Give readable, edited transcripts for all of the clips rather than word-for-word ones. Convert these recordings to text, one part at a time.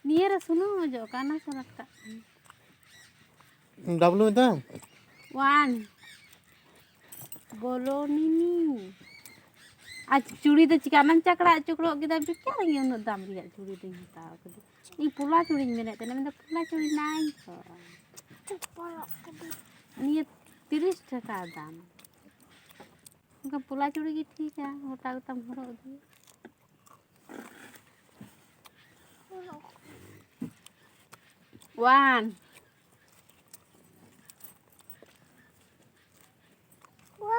Niya ra sunung ojo kana sarata. W itu. 1 bolo nini. आज चूड़ी तो चिकानन चकड़ा चुकड़ो के दा बिका नहीं उन दाम रिया चूड़ी दे हताव के ई पुला चूड़ी मेने ते मैं पुला चूड़ी नाई को ये 30 टका दाम उनका पुला चूड़ी की ठीक है मोटा तम हरो दी 1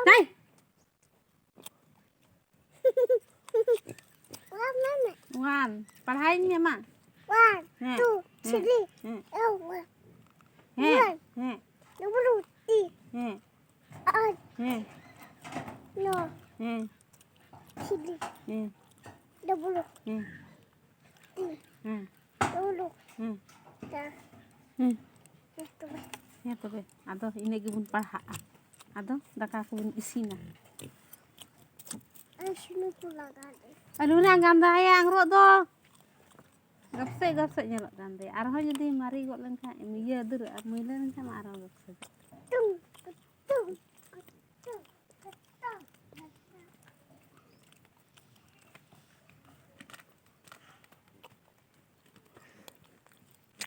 नहीं 1 पढ़ाई नहीं है मां 1 2 3 हैं हैं double T हैं R हैं no हैं 3 हैं double हैं T हैं double हैं ta हैं itu ya tobe ado ini gibun parhaa ado daka ko bun isina sini pula gade aduh na ganda ya angro do gapse nyelok gande arho jadi mari kok len ka iya dur ar mailen sama arho gapse tung